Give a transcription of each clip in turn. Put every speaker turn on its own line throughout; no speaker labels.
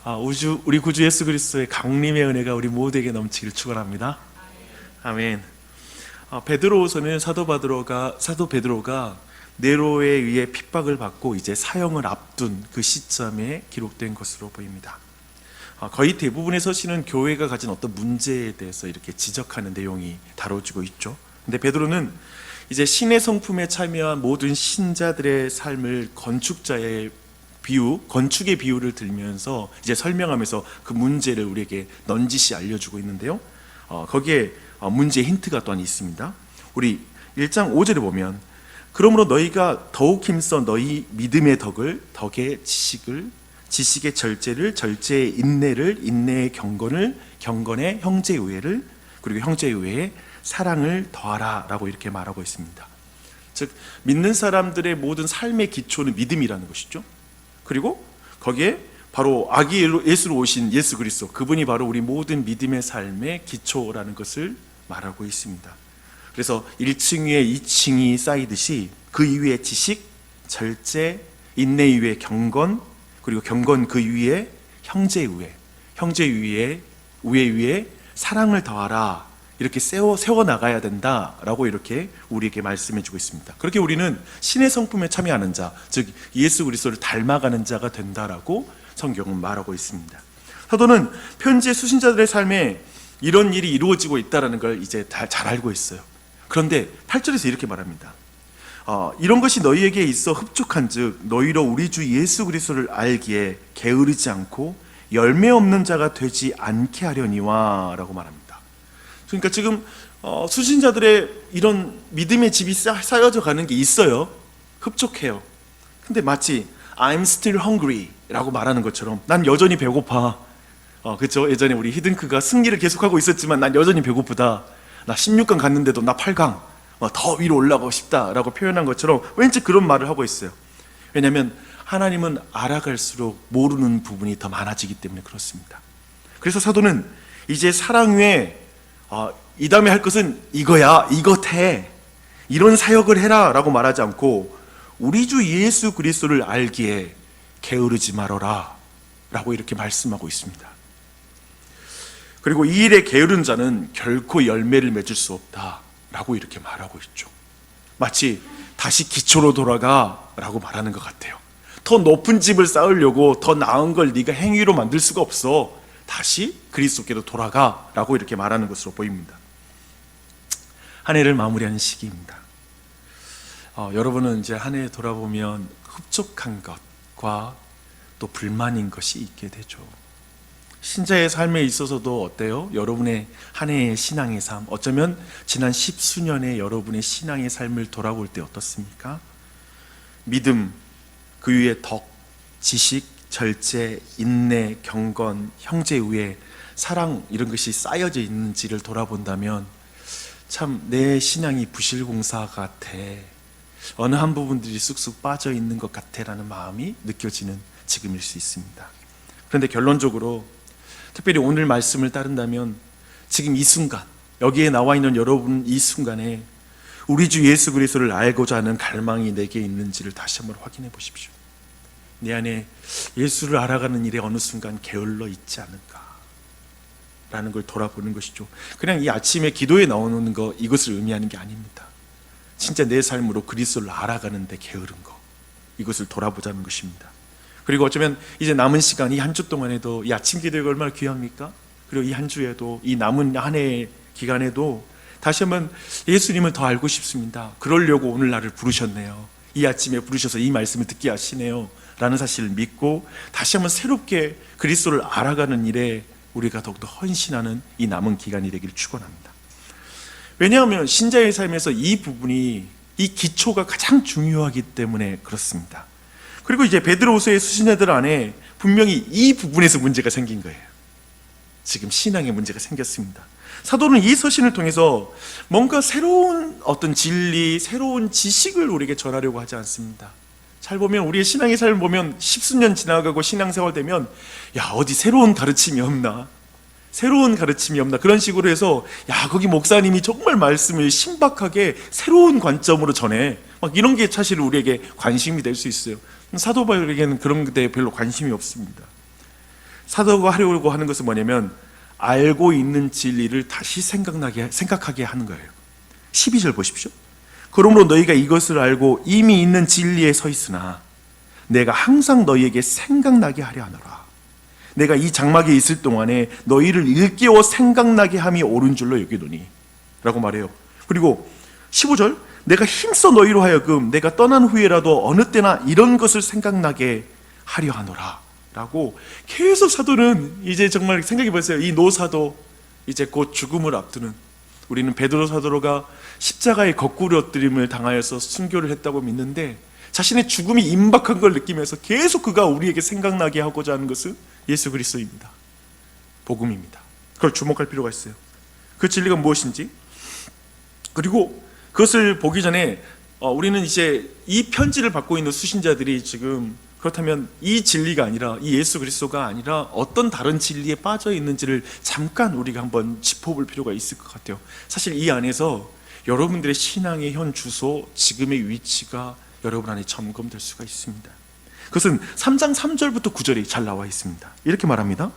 우리 구주 예수 그리스도의 강림의 은혜가 우리 모두에게 넘치기를 축원합니다. 아멘. 베드로후서는 사도 베드로가 네로에 의해 핍박을 받고 이제 사형을 앞둔 그 시점에 기록된 것으로 보입니다. 거의 대부분의 서신은 교회가 가진 어떤 문제에 대해서 이렇게 지적하는 내용이 다뤄지고 있죠. 근데 베드로는 이제 신의 성품에 참여한 모든 신자들의 삶을 건축의 비유를 들면서 이제 설명하면서 그 문제를 우리에게 넌지시 알려주고 있는데요. 거기에 문제의 힌트가 또한 있습니다. 우리 1장 5절에 보면 그러므로 너희가 더욱 힘써 너희 믿음의 덕의 지식의 절제의 인내를, 인내의 경건의 형제의 우애를, 그리고 형제의 우애에 사랑을 더하라 라고 이렇게 말하고 있습니다. 즉 믿는 사람들의 모든 삶의 기초는 믿음이라는 것이죠. 그리고 거기에 바로 아기 예수로 오신 예수 그리스도, 그분이 바로 우리 모든 믿음의 삶의 기초라는 것을 말하고 있습니다. 그래서 1층 위에 2층이 쌓이듯이 그 위에 지식, 절제, 인내 위에 경건, 그리고 경건 그 위에 형제의 우애, 우애 위에 사랑을 더하라, 이렇게 세워 나가야 된다라고 이렇게 우리에게 말씀해 주고 있습니다. 그렇게 우리는 신의 성품에 참여하는 자, 즉 예수 그리스도를 닮아가는 자가 된다라고 성경은 말하고 있습니다. 사도는 편지의 수신자들의 삶에 이런 일이 이루어지고 있다는 걸 이제 잘 알고 있어요. 그런데 8절에서 이렇게 말합니다. 이런 것이 너희에게 있어 흡족한 즉 너희로 우리 주 예수 그리스도를 알기에 게으르지 않고 열매 없는 자가 되지 않게 하려니와 라고 말합니다. 그러니까 지금 수신자들의 이런 믿음의 집이 쌓여져 가는 게 있어요. 흡족해요. 근데 마치 I'm still hungry 라고 말하는 것처럼 난 여전히 배고파. 그렇죠? 예전에 우리 히든크가 승리를 계속하고 있었지만 난 여전히 배고프다. 나 16강 갔는데도 나 8강 더 위로 올라가고 싶다 라고 표현한 것처럼 왠지 그런 말을 하고 있어요. 왜냐하면 하나님은 알아갈수록 모르는 부분이 더 많아지기 때문에 그렇습니다. 그래서 사도는 이제 사랑 위에 이 다음에 할 것은 이거야, 이것 해, 이런 사역을 해라 라고 말하지 않고 우리 주 예수 그리스도를 알기에 게으르지 말아라 라고 이렇게 말씀하고 있습니다. 그리고 이 일에 게으른 자는 결코 열매를 맺을 수 없다 라고 이렇게 말하고 있죠. 마치 다시 기초로 돌아가 라고 말하는 것 같아요. 더 높은 집을 쌓으려고 더 나은 걸 네가 행위로 만들 수가 없어. 다시 그리스도께로 돌아가 라고 이렇게 말하는 것으로 보입니다. 한 해를 마무리하는 시기입니다. 여러분은 이제 한 해 돌아보면 흡족한 것과 또 불만인 것이 있게 되죠. 신자의 삶에 있어서도 어때요? 여러분의 한 해의 신앙의 삶, 어쩌면 지난 10수년의 여러분의 신앙의 삶을 돌아볼 때 어떻습니까? 믿음, 그 위에 덕, 지식, 절제, 인내, 경건, 형제 우애, 사랑, 이런 것이 쌓여져 있는지를 돌아본다면 참 내 신앙이 부실공사 같아, 어느 한 부분들이 쑥쑥 빠져 있는 것 같아라는 마음이 느껴지는 지금일 수 있습니다. 그런데 결론적으로 특별히 오늘 말씀을 따른다면 지금 이 순간, 여기에 나와 있는 여러분 이 순간에 우리 주 예수 그리스도를 알고자 하는 갈망이 내게 있는지를 다시 한번 확인해 보십시오. 내 안에 예수를 알아가는 일에 어느 순간 게을러 있지 않은가 라는 걸 돌아보는 것이죠. 그냥 이 아침에 기도에 나오는 거, 이것을 의미하는 게 아닙니다. 진짜 내 삶으로 그리스도를 알아가는 데 게으른 거, 이것을 돌아보자는 것입니다. 그리고 어쩌면 이제 남은 시간, 이 한 주 동안에도 이 아침 기도가 얼마나 귀합니까? 그리고 이 한 주에도, 이 남은 한 해의 기간에도 다시 한번 예수님을 더 알고 싶습니다. 그러려고 오늘 나를 부르셨네요. 이 아침에 부르셔서 이 말씀을 듣게 하시네요 라는 사실을 믿고 다시 한번 새롭게 그리스도를 알아가는 일에 우리가 더욱더 헌신하는 이 남은 기간이 되기를 축원합니다. 왜냐하면 신자의 삶에서 이 부분이, 이 기초가 가장 중요하기 때문에 그렇습니다. 그리고 이제 베드로후서의 수신자들 안에 분명히 이 부분에서 문제가 생긴 거예요. 지금 신앙에 문제가 생겼습니다. 사도는 이 서신을 통해서 뭔가 새로운 어떤 진리, 새로운 지식을 우리에게 전하려고 하지 않습니다. 잘 보면 우리의 신앙의 삶을 보면 10수년 지나가고 신앙생활 되면 어디 새로운 가르침이 없나, 그런 식으로 해서 거기 목사님이 정말 말씀을 신박하게 새로운 관점으로 전해, 막 이런 게 사실 우리에게 관심이 될 수 있어요. 사도 바울에게는 그런 데 별로 관심이 없습니다. 사도가 하려고 하는 것은 뭐냐면 알고 있는 진리를 다시 생각하게 하는 거예요. 12절 보십시오. 그러므로 너희가 이것을 알고 이미 있는 진리에 서 있으나 내가 항상 너희에게 생각나게 하려 하노라. 내가 이 장막에 있을 동안에 너희를 일깨워 생각나게 함이 옳은 줄로 여기노니 라고 말해요. 그리고 15절, 내가 힘써 너희로 하여금 내가 떠난 후에라도 어느 때나 이런 것을 생각나게 하려 하노라 라고 계속 사도는 이제 정말 생각해 보세요. 이 노사도 이제 곧 죽음을 앞두는, 우리는 베드로 사도가 십자가의 거꾸로 엎드림을 당하여서 순교를 했다고 믿는데 자신의 죽음이 임박한 걸 느끼면서 계속 그가 우리에게 생각나게 하고자 하는 것은 예수 그리스도입니다. 복음입니다. 그걸 주목할 필요가 있어요. 그 진리가 무엇인지. 그리고 그것을 보기 전에 우리는 이제 이 편지를 받고 있는 수신자들이 지금 그렇다면 이 진리가 아니라, 이 예수 그리스도가 아니라 어떤 다른 진리에 빠져 있는지를 잠깐 우리가 한번 짚어볼 필요가 있을 것 같아요. 사실 이 안에서 여러분들의 신앙의 현 주소, 지금의 위치가 여러분 안에 점검될 수가 있습니다. 그것은 3장 3절부터 9절이 잘 나와 있습니다. 이렇게 말합니다.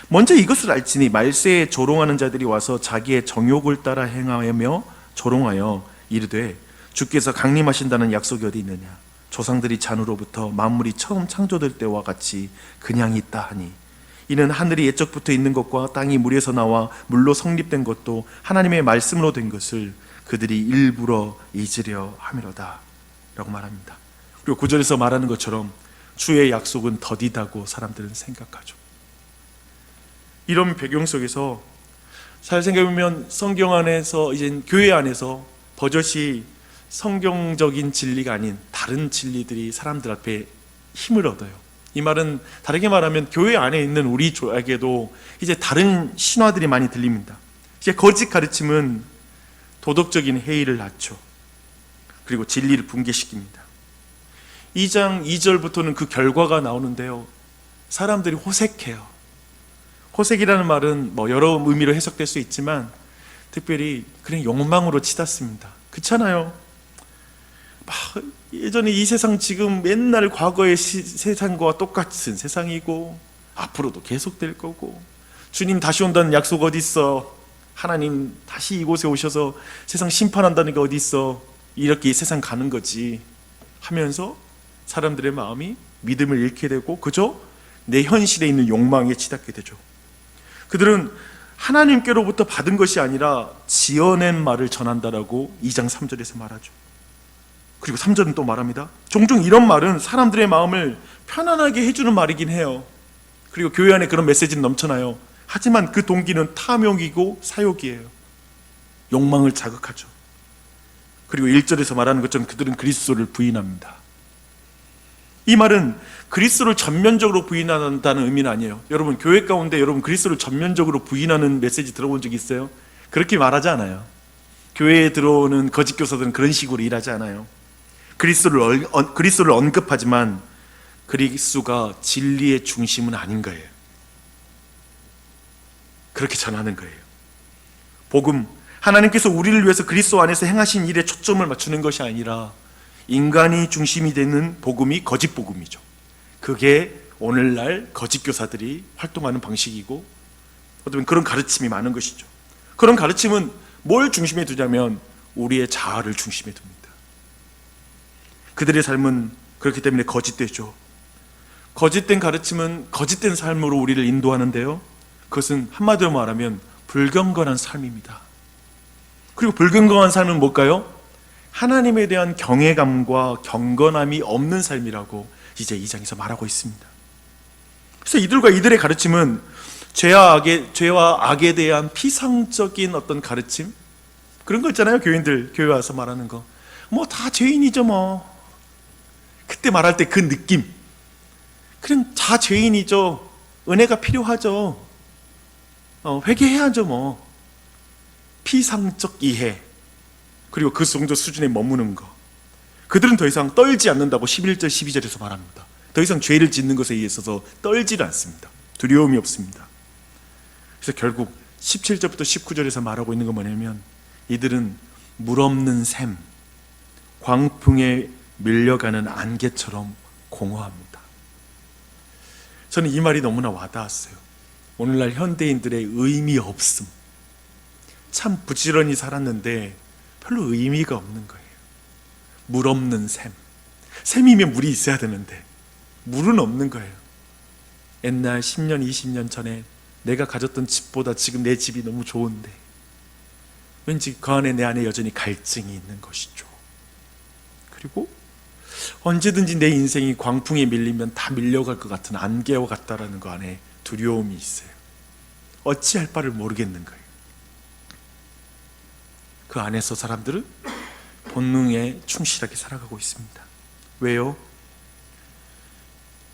먼저 이것을 알지니 말세에 조롱하는 자들이 와서 자기의 정욕을 따라 행하며 조롱하여 이르되 주께서 강림하신다는 약속이 어디 있느냐. 조상들이 잔으로부터 만물이 처음 창조될 때와 같이 그냥 있다 하니 이는 하늘이 옛적부터 있는 것과 땅이 물에서 나와 물로 성립된 것도 하나님의 말씀으로 된 것을 그들이 일부러 잊으려 함이로다 라고 말합니다. 그리고 9절에서 말하는 것처럼 주의 약속은 더디다고 사람들은 생각하죠. 이런 배경 속에서 잘 생각해보면 성경 안에서, 이제 교회 안에서 버젓이 성경적인 진리가 아닌 다른 진리들이 사람들 앞에 힘을 얻어요. 이 말은 다르게 말하면 교회 안에 있는 우리에게도 이제 다른 신화들이 많이 들립니다. 이제 거짓 가르침은 도덕적인 해이를 낳죠. 그리고 진리를 붕괴시킵니다. 2장 2절부터는 그 결과가 나오는데요, 사람들이 호색해요. 호색이라는 말은 여러 의미로 해석될 수 있지만 특별히 그냥 욕망으로 치닫습니다. 그렇잖아요. 예전에 이 세상 지금 맨날 과거의 세상과 똑같은 세상이고 앞으로도 계속될 거고, 주님 다시 온다는 약속 어디 있어? 하나님 다시 이곳에 오셔서 세상 심판한다는 게 어디 있어? 이렇게 이 세상 가는 거지 하면서 사람들의 마음이 믿음을 잃게 되고 그저 내 현실에 있는 욕망에 치닫게 되죠. 그들은 하나님께로부터 받은 것이 아니라 지어낸 말을 전한다라고 2장 3절에서 말하죠. 그리고 3절은 또 말합니다. 종종 이런 말은 사람들의 마음을 편안하게 해주는 말이긴 해요. 그리고 교회 안에 그런 메시지는 넘쳐나요. 하지만 그 동기는 탐욕이고 사욕이에요. 욕망을 자극하죠. 그리고 1절에서 말하는 것처럼 그들은 그리스도를 부인합니다. 이 말은 그리스도를 전면적으로 부인한다는 의미는 아니에요. 여러분, 교회 가운데 여러분 그리스도를 전면적으로 부인하는 메시지 들어본 적 있어요? 그렇게 말하지 않아요. 교회에 들어오는 거짓 교사들은 그런 식으로 일하지 않아요. 그리스도를 언급하지만 그리스도가 진리의 중심은 아닌 거예요. 그렇게 전하는 거예요. 복음, 하나님께서 우리를 위해서 그리스도 안에서 행하신 일에 초점을 맞추는 것이 아니라 인간이 중심이 되는 복음이 거짓 복음이죠. 그게 오늘날 거짓 교사들이 활동하는 방식이고 어쩌면 그런 가르침이 많은 것이죠. 그런 가르침은 뭘 중심에 두냐면 우리의 자아를 중심에 둡니다. 그들의 삶은 그렇기 때문에 거짓되죠. 거짓된 가르침은 거짓된 삶으로 우리를 인도하는데요, 그것은 한마디로 말하면 불경건한 삶입니다. 그리고 불경건한 삶은 뭘까요? 하나님에 대한 경외감과 경건함이 없는 삶이라고 이제 2장에서 말하고 있습니다. 그래서 이들과 이들의 가르침은 죄와 악에 대한 피상적인 어떤 가르침, 그런 거 있잖아요. 교인들 교회 와서 말하는 거 다 죄인이죠 뭐. 그때 말할 때 그 느낌, 그냥 다 죄인이죠, 은혜가 필요하죠, 회개해야죠 뭐. 피상적 이해, 그리고 그 정도 수준에 머무는 거. 그들은 더 이상 떨지 않는다고 11절 12절에서 말합니다. 더 이상 죄를 짓는 것에 있어서 떨지를 않습니다. 두려움이 없습니다. 그래서 결국 17절부터 19절에서 말하고 있는 건 뭐냐면 이들은 물 없는 샘, 광풍에 밀려가는 안개처럼 공허합니다. 저는 이 말이 너무나 와닿았어요. 오늘날 현대인들의 의미 없음. 참 부지런히 살았는데 별로 의미가 없는 거예요. 물 없는 샘. 샘이면 물이 있어야 되는데 물은 없는 거예요. 옛날 10년, 20년 전에 내가 가졌던 집보다 지금 내 집이 너무 좋은데 왠지 그 안에 내 안에 여전히 갈증이 있는 것이죠. 그리고 언제든지 내 인생이 광풍에 밀리면 다 밀려갈 것 같은 안개와 같다라는 거 안에 두려움이 있어요. 어찌할 바를 모르겠는 거예요. 그 안에서 사람들은 본능에 충실하게 살아가고 있습니다. 왜요?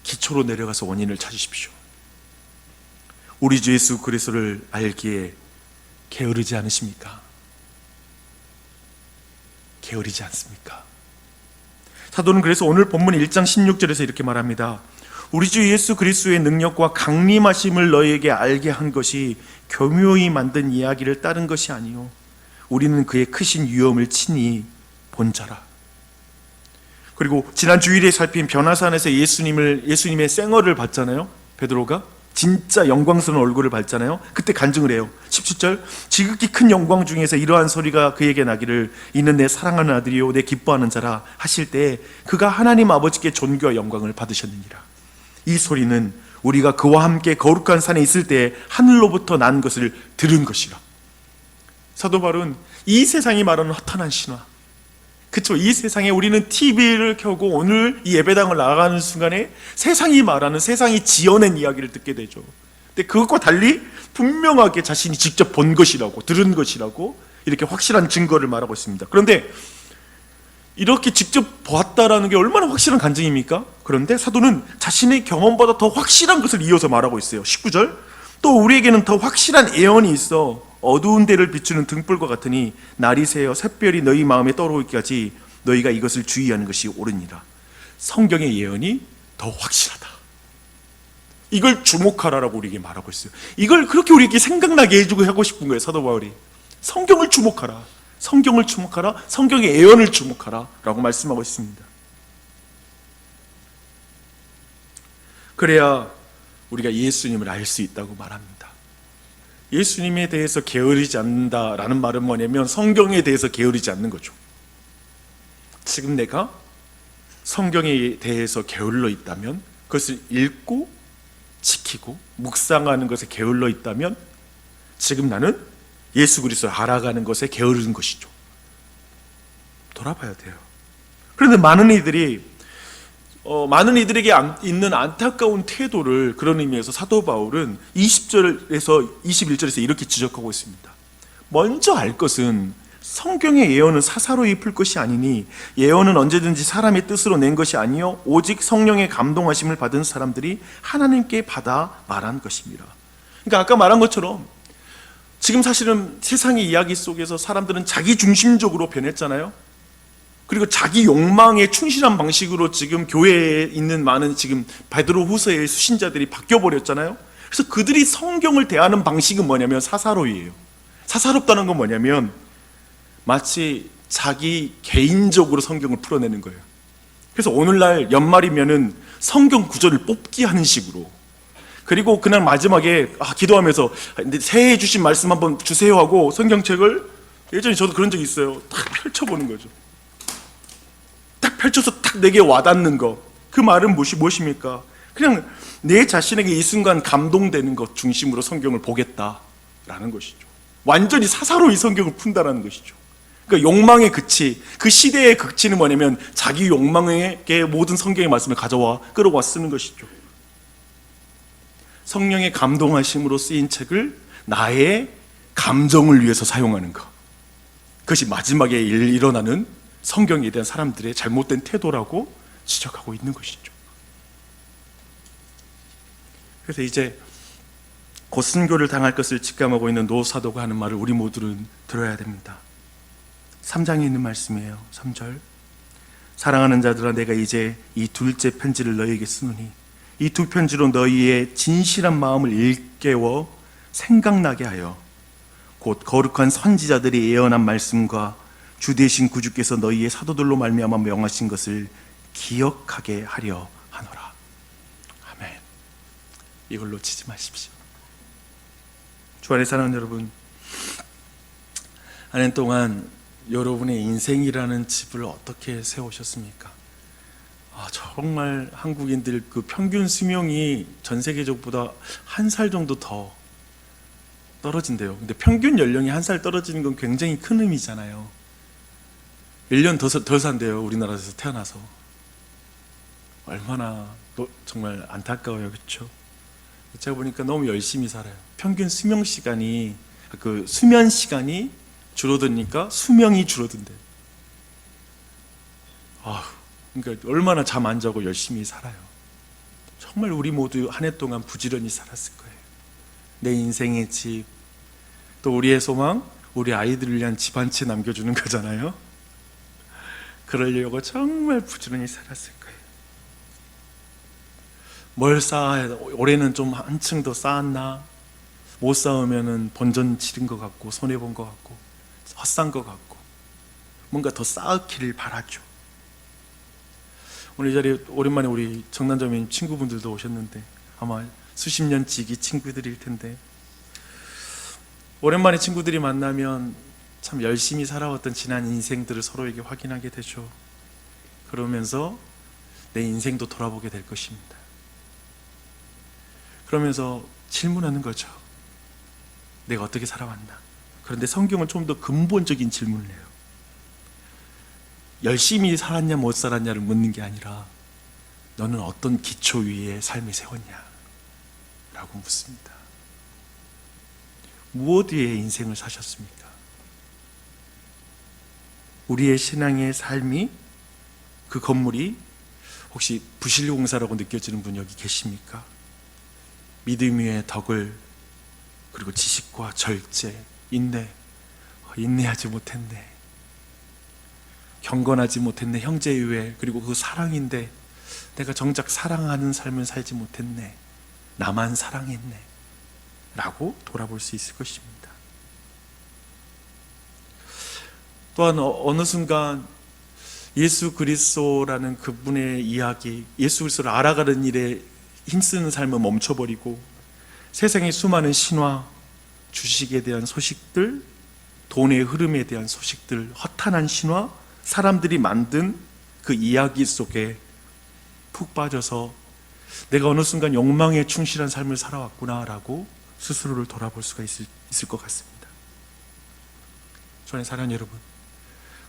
기초로 내려가서 원인을 찾으십시오. 우리 주 예수 그리스도를 알기에 게으르지 않으십니까? 게으르지 않습니까? 사도는 그래서 오늘 본문 1장 16절에서 이렇게 말합니다. 우리 주 예수 그리스도의 능력과 강림하심을 너희에게 알게 한 것이 교묘히 만든 이야기를 따른 것이 아니요 우리는 그의 크신 위엄을 친히 본 자라. 그리고 지난 주일에 살핀 변화산에서 예수님의 생얼을 봤잖아요. 베드로가 진짜 영광스러운 얼굴을 봤잖아요. 그때 간증을 해요. 17절 지극히 큰 영광 중에서 이러한 소리가 그에게 나기를 이는 내 사랑하는 아들이요 내 기뻐하는 자라 하실 때 그가 하나님 아버지께 존귀와 영광을 받으셨느니라. 이 소리는 우리가 그와 함께 거룩한 산에 있을 때 하늘로부터 난 것을 들은 것이라. 사도 바울은 이 세상이 말하는 허탄한 신화, 그쵸? 이 세상에 우리는 TV를 켜고 오늘 이 예배당을 나가는 순간에 세상이 말하는, 세상이 지어낸 이야기를 듣게 되죠. 근데 그것과 달리 분명하게 자신이 직접 본 것이라고, 들은 것이라고 이렇게 확실한 증거를 말하고 있습니다. 그런데 이렇게 직접 보았다라는 게 얼마나 확실한 간증입니까? 그런데 사도는 자신의 경험보다 더 확실한 것을 이어서 말하고 있어요. 19절 또 우리에게는 더 확실한 예언이 있어 어두운 데를 비추는 등불과 같으니 날이 새어 샛별이 너희 마음에 떠오르기까지 너희가 이것을 주의하는 것이 옳으니라. 성경의 예언이 더 확실하다. 이걸 주목하라라고 우리에게 말하고 있어요. 이걸 그렇게 우리에게 생각나게 해주고 하고 싶은 거예요. 사도 바울이 성경을 주목하라, 성경을 주목하라, 성경의 예언을 주목하라 라고 말씀하고 있습니다. 그래야 우리가 예수님을 알 수 있다고 말합니다. 예수님에 대해서 게으르지 않는다라는 말은 뭐냐면 성경에 대해서 게으르지 않는 거죠. 지금 내가 성경에 대해서 게을러 있다면, 그것을 읽고 지키고 묵상하는 것에 게을러 있다면 지금 나는 예수 그리스도를 알아가는 것에 게으른 것이죠. 돌아봐야 돼요. 그런데 많은 이들에게 있는 안타까운 태도를, 그런 의미에서 사도 바울은 20절에서 21절에서 이렇게 지적하고 있습니다. 먼저 알 것은 성경의 예언은 사사로이 풀 것이 아니니 예언은 언제든지 사람의 뜻으로 낸 것이 아니요 오직 성령의 감동하심을 받은 사람들이 하나님께 받아 말한 것입니다. 그러니까 아까 말한 것처럼 지금 사실은 세상의 이야기 속에서 사람들은 자기 중심적으로 변했잖아요. 그리고 자기 욕망에 충실한 방식으로 지금 교회에 있는 많은 지금 베드로 후서의 수신자들이 바뀌어버렸잖아요. 그래서 그들이 성경을 대하는 방식은 뭐냐면 사사로이예요. 사사롭다는 건 뭐냐면 마치 자기 개인적으로 성경을 풀어내는 거예요. 그래서 오늘날 연말이면은 성경 구절을 뽑기 하는 식으로, 그리고 그날 마지막에 기도하면서 새해 주신 말씀 한번 주세요 하고 성경책을, 예전에 저도 그런 적이 있어요. 딱 펼쳐보는 거죠. 딱 펼쳐서 딱 내게 와닿는 거. 그 말은 무엇입니까? 그냥 내 자신에게 이 순간 감동되는 것 중심으로 성경을 보겠다라는 것이죠. 완전히 사사로이 성경을 푼다라는 것이죠. 그러니까 욕망의 극치, 그 시대의 극치는 뭐냐면 자기 욕망에게 모든 성경의 말씀을 가져와 끌어와 쓰는 것이죠. 성령의 감동하심으로 쓰인 책을 나의 감정을 위해서 사용하는 것, 그것이 마지막에 일어나는 성경에 대한 사람들의 잘못된 태도라고 지적하고 있는 것이죠. 그래서 이제 곧 순교를 당할 것을 직감하고 있는 노 사도가 하는 말을 우리 모두는 들어야 됩니다. 3장에 있는 말씀이에요. 3절 사랑하는 자들아 내가 이제 이 둘째 편지를 너희에게 쓰노니 이 두 편지로 너희의 진실한 마음을 일깨워 생각나게 하여 곧 거룩한 선지자들이 예언한 말씀과 주 되신 구주께서 너희의 사도들로 말미암아 명하신 것을 기억하게 하려 하노라. 아멘. 이걸 놓치지 마십시오. 주 안에 사랑하는 여러분, 한 해 동안 여러분의 인생이라는 집을 어떻게 세우셨습니까? 정말 한국인들 그 평균 수명이 전 세계적보다 한 살 정도 더 떨어진대요. 근데 평균 연령이 한 살 떨어지는 건 굉장히 큰 의미잖아요. 1년 더 산대요. 우리나라에서 태어나서. 얼마나 정말 안타까워요. 그렇죠? 제가 보니까 너무 열심히 살아요. 평균 수명 시간이, 그 수면 시간이 줄어드니까 수명이 줄어든대요. 그러니까 얼마나 잠 안 자고 열심히 살아요. 정말 우리 모두 한 해 동안 부지런히 살았을 거예요. 내 인생의 집, 또 우리의 소망, 우리 아이들을 위한 집 한 채 남겨주는 거잖아요. 그러려고 정말 부지런히 살았을 거예요. 뭘 쌓아야, 올해는 좀 한층 더 쌓았나? 못 쌓으면은 본전 치른 것 같고 손해본 것 같고 헛산 것 같고 뭔가 더 쌓기를 바라죠. 오늘 이 자리에 오랜만에 우리 정난자매님 친구분들도 오셨는데 아마 수십 년 지기 친구들일 텐데, 오랜만에 친구들이 만나면 참 열심히 살아왔던 지난 인생들을 서로에게 확인하게 되죠. 그러면서 내 인생도 돌아보게 될 것입니다. 그러면서 질문하는 거죠. 내가 어떻게 살아왔나? 그런데 성경은 좀 더 근본적인 질문을 해요. 열심히 살았냐 못 살았냐를 묻는 게 아니라 너는 어떤 기초 위에 삶을 세웠냐? 라고 묻습니다. 무엇 위에 인생을 사셨습니까? 우리의 신앙의 삶이, 그 건물이 혹시 부실공사라고 느껴지는 분 여기 계십니까? 믿음 위에 덕을, 그리고 지식과 절제, 인내하지 못했네, 경건하지 못했네, 형제의회, 그리고 그 사랑인데 내가 정작 사랑하는 삶을 살지 못했네, 나만 사랑했네 라고 돌아볼 수 있을 것입니다. 또한 어느 순간 예수 그리스도라는 그분의 이야기, 예수 그리스도를 알아가는 일에 힘쓰는 삶을 멈춰버리고 세상의 수많은 신화, 주식에 대한 소식들, 돈의 흐름에 대한 소식들, 허탄한 신화, 사람들이 만든 그 이야기 속에 푹 빠져서 내가 어느 순간 욕망에 충실한 삶을 살아왔구나 라고 스스로를 돌아볼 수가 있을 것 같습니다. 저는 사랑하는 여러분,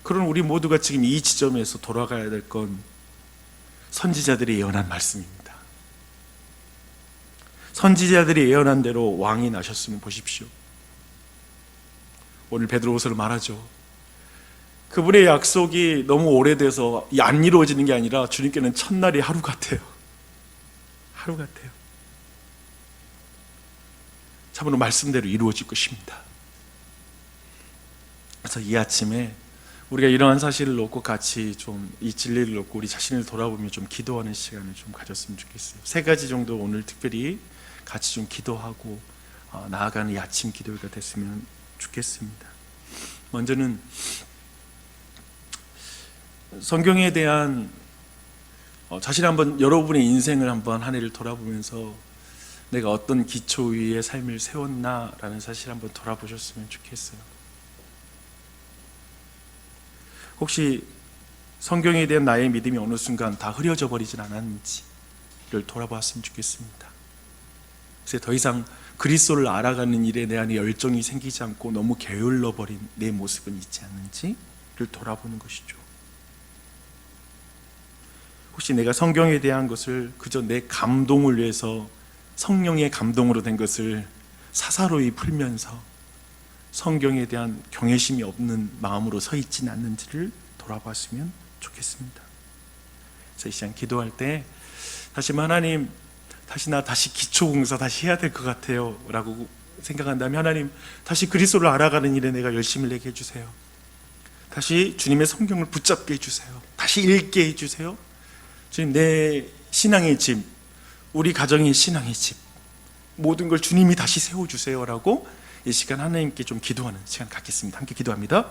그런 우리 모두가 지금 이 지점에서 돌아가야 될 건 선지자들이 예언한 말씀입니다. 선지자들이 예언한 대로 왕이 나셨으면 보십시오. 오늘 베드로후서를 말하죠. 그분의 약속이 너무 오래돼서 안 이루어지는 게 아니라 주님께는 첫날이 하루 같아요. 하루 같아요. 참으로 말씀대로 이루어질 것입니다. 그래서 이 아침에 우리가 이러한 사실을 놓고 같이 좀 이 진리를 놓고 우리 자신을 돌아보며 좀 기도하는 시간을 좀 가졌으면 좋겠어요. 3가지 정도 오늘 특별히 같이 좀 기도하고 나아가는 이 아침 기도가 됐으면 좋겠습니다. 먼저는 성경에 대한 자신 한번, 여러분의 인생을 한번 한 해를 돌아보면서 내가 어떤 기초 위에 삶을 세웠나라는 사실 한번 돌아보셨으면 좋겠어요. 혹시 성경에 대한 나의 믿음이 어느 순간 다 흐려져 버리진 않았는지를 돌아봤으면 좋겠습니다. 그래서 더 이상 그리스도를 알아가는 일에 내 안에 열정이 생기지 않고 너무 게을러 버린 내 모습은 있지 않는지를 돌아보는 것이죠. 혹시 내가 성경에 대한 것을 그저 내 감동을 위해서, 성령의 감동으로 된 것을 사사로이 풀면서 성경에 대한 경외심이 없는 마음으로 서 있지는 않는지를 돌아봤으면 좋겠습니다. 그래서 이 시간 기도할 때 다시 하나님, 다시 기초공사 다시 해야 될 것 같아요 라고 생각한다면, 하나님 다시 그리스도를 알아가는 일에 내가 열심을 내게 해주세요. 다시 주님의 성경을 붙잡게 해주세요. 다시 읽게 해주세요. 주님, 내 신앙의 집, 우리 가정의 신앙의 집, 모든 걸 주님이 다시 세워주세요 라고 이 시간 하나님께 좀 기도하는 시간 갖겠습니다. 함께 기도합니다.